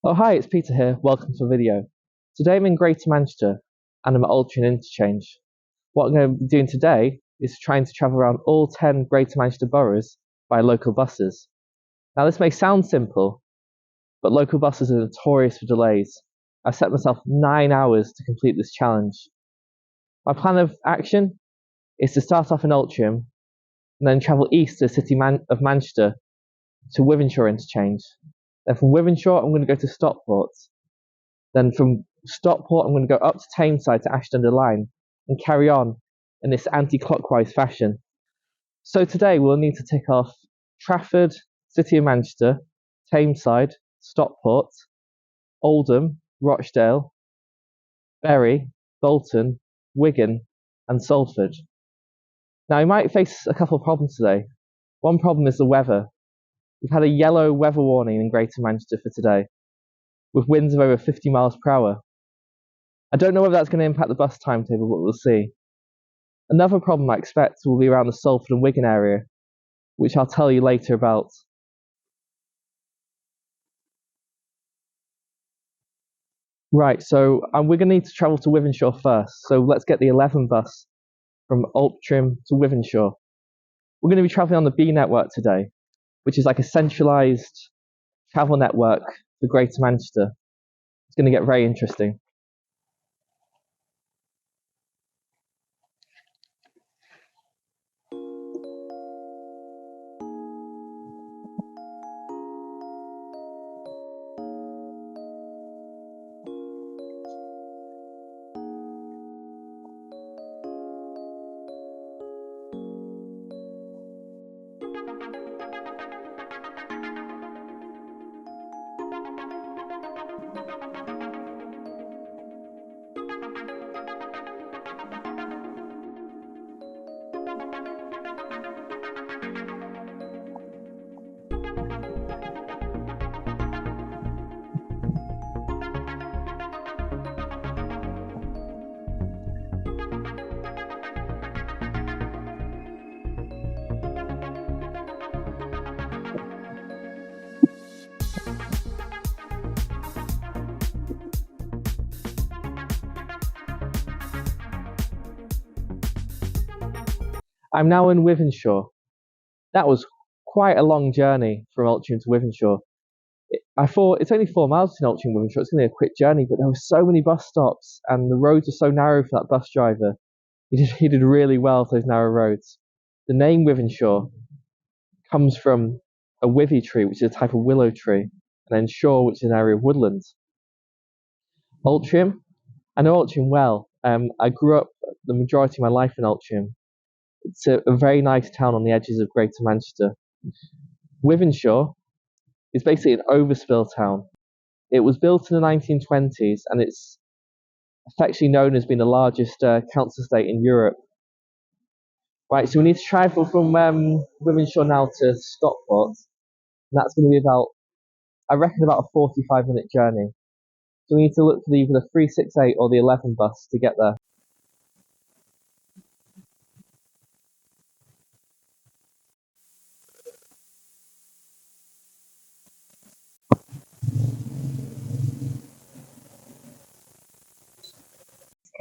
Oh hi, it's Peter here, welcome to the video. Today I'm in Greater Manchester and I'm at Altrincham Interchange. What I'm going to be doing today is trying to travel around all 10 Greater Manchester boroughs by local buses. Now this may sound simple, but local buses are notorious for delays. I've set myself 9 hours to complete this challenge. My plan of action is to start off in Altrincham and then travel east to the city of Manchester to Wythenshawe Interchange. Then from Wythenshawe I'm going to go to Stockport. Then from Stockport, I'm going to go up to Tameside to Ashton-under-Lyne and carry on in this anti-clockwise fashion. So today we'll need to tick off Trafford, City of Manchester, Tameside, Stockport, Oldham, Rochdale, Bury, Bolton, Wigan and Salford. Now we might face a couple of problems today. One problem is the weather. We've had a yellow weather warning in Greater Manchester for today, with winds of over 50 miles per hour. I don't know whether that's going to impact the bus timetable, but we'll see. Another problem I expect will be around the Salford and Wigan area, which I'll tell you later about. Right, so we're going to need to travel to Wythenshawe first, so let's get the 11 bus from Altrincham to Wythenshawe. We're going to be travelling on the B network today, which is like a centralised travel network for Greater Manchester. It's going to get very interesting. I'm now in Wythenshawe. That was quite a long journey from Altrincham to Wythenshawe. I thought it's only 4 miles to Altrincham Wythenshawe, it's going to be a quick journey, but there were so many bus stops and the roads are so narrow for that bus driver. He did really well for those narrow roads. The name Wythenshawe comes from a withy tree, which is a type of willow tree, and then shaw, which is an area of woodland. Altrincham, I know Altrincham well. I grew up the majority of my life in Altrincham. It's a very nice town on the edges of Greater Manchester. Wythenshawe is basically an overspill town. It was built in the 1920s and it's affectionately known as being the largest council estate in Europe. Right, so we need to travel from Wythenshawe now to Stockport. And that's going to be about, I reckon, about a 45-minute journey. So we need to look for either the 368 or the 11 bus to get there.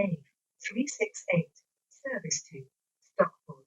A 368 service to Stockport.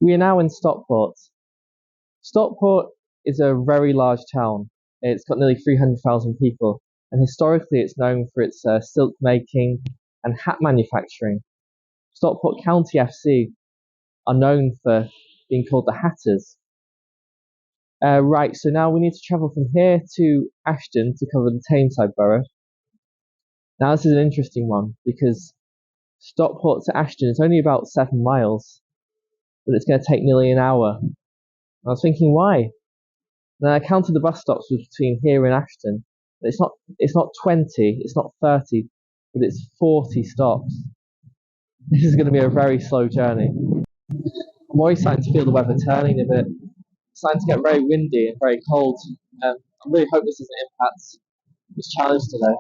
We are now in Stockport. Stockport is a very large town. It's got nearly 300,000 people, and historically it's known for its silk making and hat manufacturing. Stockport County FC are known for being called the Hatters. Right, so now we need to travel from here to Ashton to cover the Tameside borough. Now this is an interesting one because Stockport to Ashton is only about 7 miles, but it's going to take nearly an hour. I was thinking, why? Then I counted the bus stops between here and Ashton, It's not 20, it's not 30, but it's 40 stops. This is going to be a very slow journey. I'm already starting to feel the weather turning a bit. It's starting to get very windy and very cold. I really hope this doesn't impact this challenge today.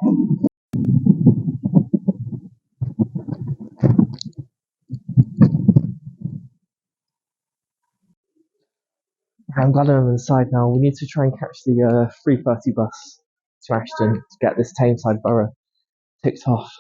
I'm glad I'm inside now. We need to try and catch the 3:30 bus to Ashton to get this Tameside borough ticked off.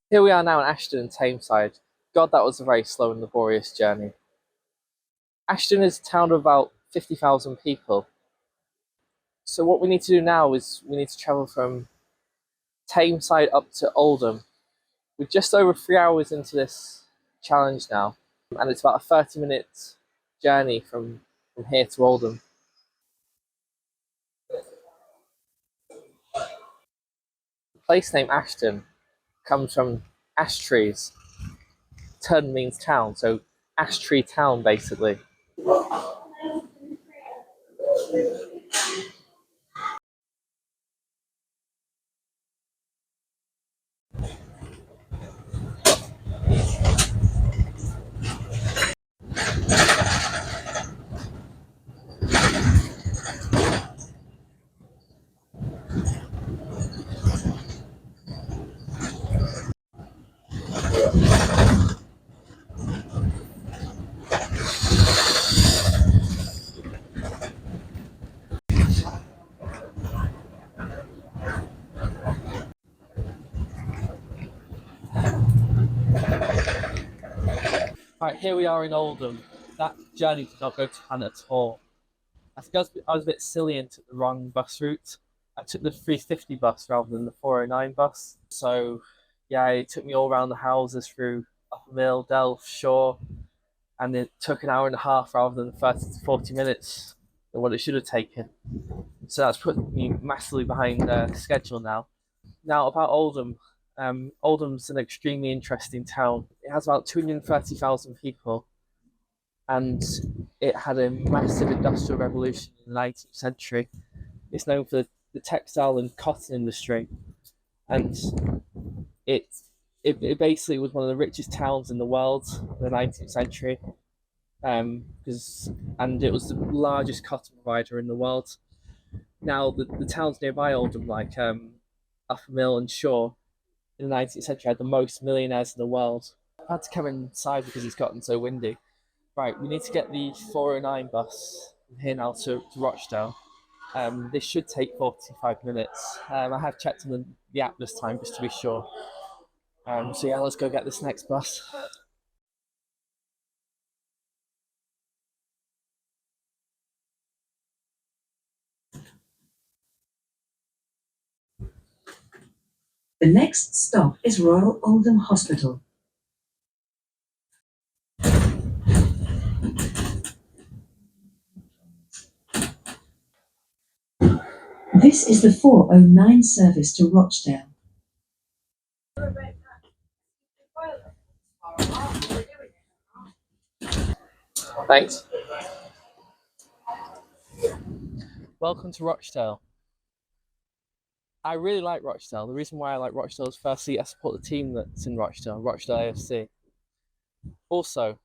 Here we are now in Ashton and Tameside. God, that was a very slow and laborious journey. Ashton is a town of about 50,000 people. So what we need to do now is we need to travel from Tameside up to Oldham. We're just over 3 hours into this challenge now, and it's about a 30-minute journey from here to Oldham. The place name Ashton comes from ash trees. Ton means town, so ash tree town basically. Right, here we are in Oldham. That journey did not go to plan at all. I think I was a bit silly and took the wrong bus route. I took the 350 bus rather than the 409 bus. So, yeah, it took me all around the houses through Upper Mill, Delft, Shaw, and it took an hour and a half rather than 30 to 40 minutes than what it should have taken. So that's put me massively behind schedule now. Now, about Oldham. Oldham's an extremely interesting town. It has about 230,000 people, and it had a massive industrial revolution in the 19th century. It's known for the textile and cotton industry, and it, it basically was one of the richest towns in the world in the 19th century. And it was the largest cotton provider in the world. Now, the towns nearby Oldham, like Upper Mill and Shaw, in the 19th century had the most millionaires in the world. I've had to come inside because it's gotten so windy. Right, we need to get the 409 bus from here now to Rochdale. This should take 45 minutes. I have checked on the app this time just to be sure. So yeah, let's go get this next bus. The next stop is Royal Oldham Hospital. This is the 409 service to Rochdale. Thanks. Welcome to Rochdale. I really like Rochdale. The reason why I like Rochdale is firstly, I support the team that's in Rochdale, Rochdale AFC. Also,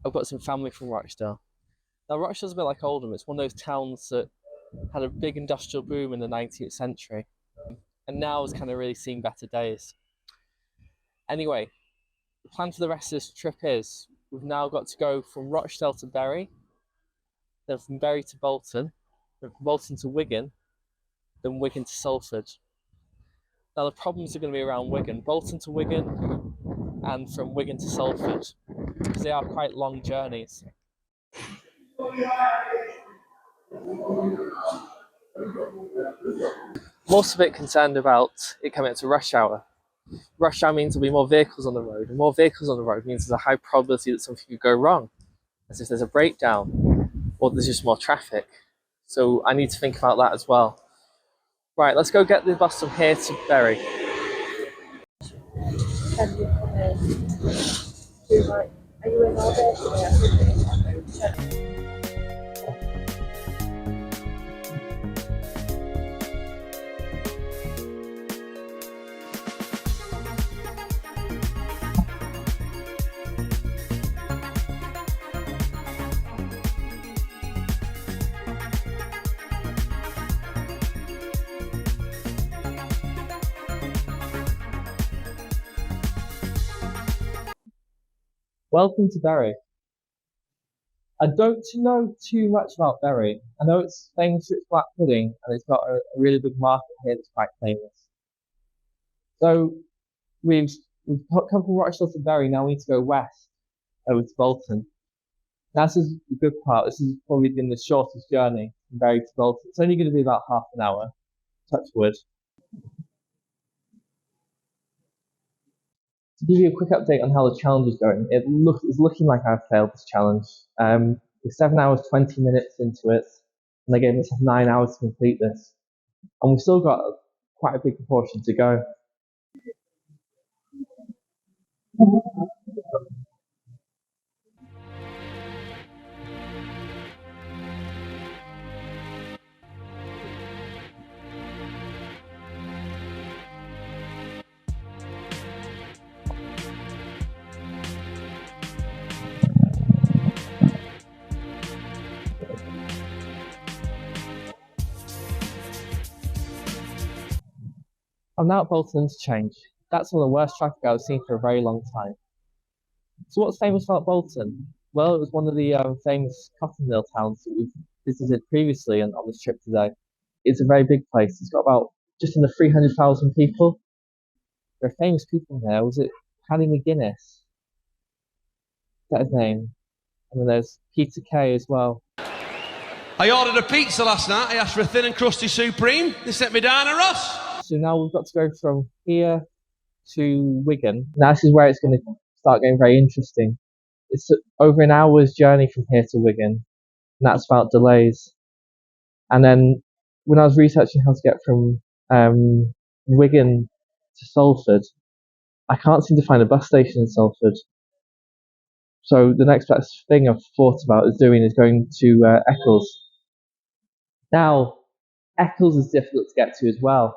I've got some family from Rochdale. Now, Rochdale's a bit like Oldham. It's one of those towns that had a big industrial boom in the 19th century, and now has kind of really seen better days. Anyway, the plan for the rest of this trip is we've now got to go from Rochdale to Bury, then from Bury to Bolton, then from Bolton to Wigan, then Wigan to Salford. Now the problems are going to be around Wigan, Bolton to Wigan, and from Wigan to Salford, because they are quite long journeys. I'm also a bit concerned about it coming up to rush hour. Rush hour means there'll be more vehicles on the road, and more vehicles on the road means there's a high probability that something could go wrong, as if there's a breakdown or there's just more traffic. So I need to think about that as well. Right, let's go get the bus from here to Bury. Can you come in? Are you in all day today? Welcome to Bury. I don't know too much about Bury. I know it's famous for its black pudding, and it's got a really big market here that's quite famous. So we've come from Rochdale to Bury, now we need to go west over to Bolton. Now, this is the good part. This has probably been the shortest journey from Bury to Bolton. It's only going to be about half an hour, touch wood. To give you a quick update on how the challenge is going, it's looking like I've failed this challenge. We're 7 hours 20 minutes into it, and they gave us 9 hours to complete this, and we've still got quite a big proportion to go. I'm now at Bolton Interchange. That's one of the worst traffic I've seen for a very long time. So what's famous about Bolton? Well, it was one of the famous cotton mill towns that we've visited previously on this trip today. It's a very big place. It's got about just under 300,000 people. There are famous people here. Was it Paddy McGuinness? Is that his name? And then there's Peter Kay as well. I ordered a pizza last night. I asked for a thin and crusty supreme. They sent me down a Ross. So now we've got to go from here to Wigan. Now this is where it's going to start getting very interesting. It's over an hour's journey from here to Wigan, and that's about delays. And then when I was researching how to get from Wigan to Salford, I can't seem to find a bus station in Salford. So the next best thing I've thought about is going to Eccles. Now, Eccles is difficult to get to as well.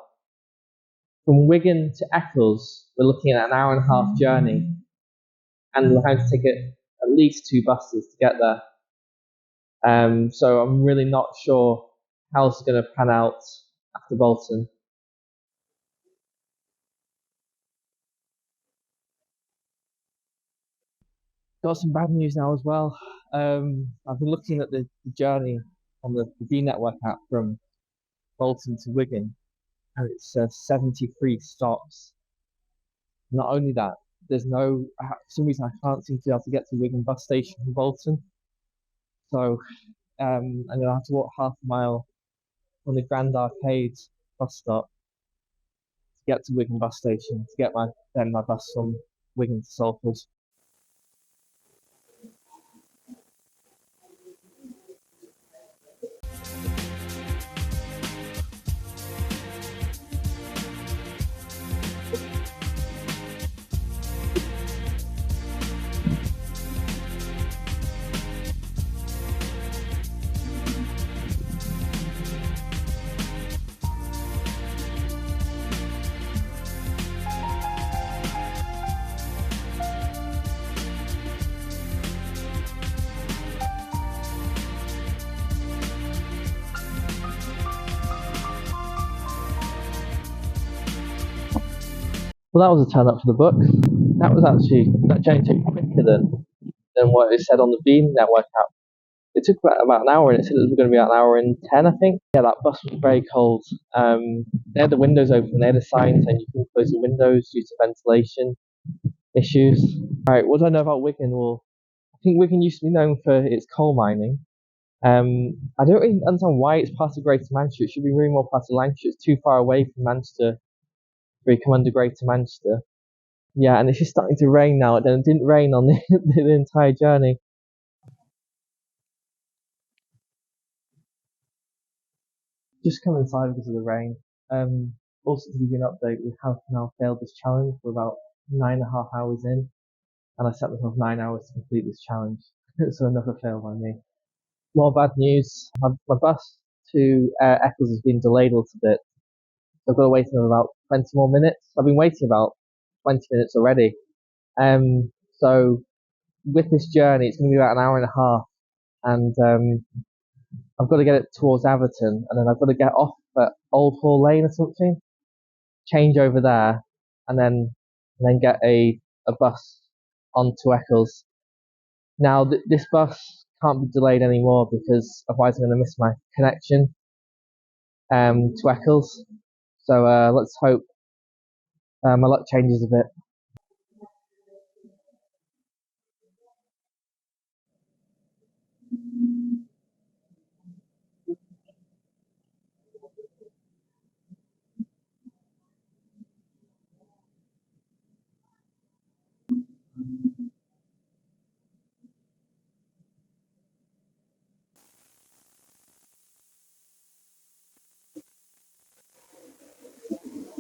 From Wigan to Eccles, we're looking at an hour and a half journey, and we'll have to take at least 2 buses to get there. So I'm really not sure how this is going to pan out after Bolton. Got some bad news now as well. I've been looking at the journey on the B Network app from Bolton to Wigan, and it's 73 stops. Not only that, for some reason I can't seem to be able to get to Wigan bus station from Bolton. So I'm going to have to walk half a mile on the Grand Arcade bus stop to get to Wigan bus station, to get my bus from Wigan to Salford. Well, that was a turn up for the books. That journey took quicker than what it said on the Beam network app. It took about an hour, and it said it was going to be about an hour and 10, I think. Yeah, that bus was very cold. They had the windows open. They had a sign saying you couldn't close the windows due to ventilation issues. Right, what do I know about Wigan? Well, I think Wigan used to be known for its coal mining. I don't really understand why it's part of Greater Manchester. It should be really more part of Lancashire. It's too far away from Manchester for it to come under Greater Manchester. Yeah, and it's just starting to rain now. It didn't rain on the entire journey. Just come inside because of the rain. Also to give you an update, we have now failed this challenge. We're about 9.5 hours in, and I set myself 9 hours to complete this challenge. So another fail by me. More bad news. My bus to Eccles has been delayed a little bit. So I've got to wait another about 20 more minutes. I've been waiting about 20 minutes already. So with this journey, it's going to be about an hour and a half, and I've got to get it towards Everton, and then I've got to get off at Old Hall Lane or something, change over there, and then get a bus onto Eccles. Now this bus can't be delayed anymore because otherwise I'm going to miss my connection to Eccles. So let's hope my luck changes a bit.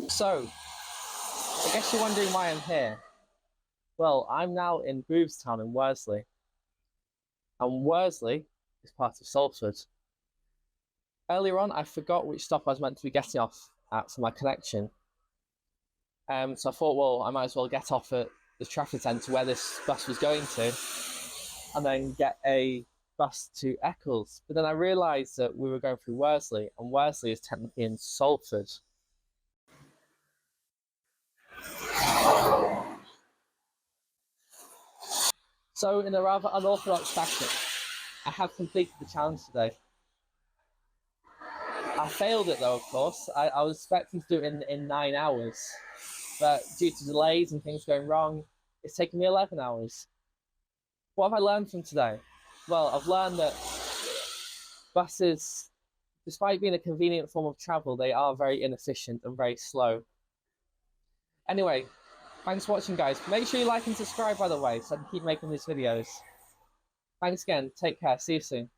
So, I guess you're wondering why I'm here. Well, I'm now in Boroughs in Worsley, and Worsley is part of Salford. Earlier on, I forgot which stop I was meant to be getting off at for my connection. So I thought, well, I might as well get off at the Trafford Centre where this bus was going to, and then get a bus to Eccles. But then I realised that we were going through Worsley, and Worsley is technically in Salford. So, in a rather unorthodox fashion, I have completed the challenge today. I failed it though, of course. I was expecting to do it in 9 hours, but due to delays and things going wrong, it's taken me 11 hours. What have I learned from today? Well, I've learned that buses, despite being a convenient form of travel, they are very inefficient and very slow. Anyway, thanks for watching, guys. Make sure you like and subscribe, by the way, so I can keep making these videos. Thanks again. Take care. See you soon.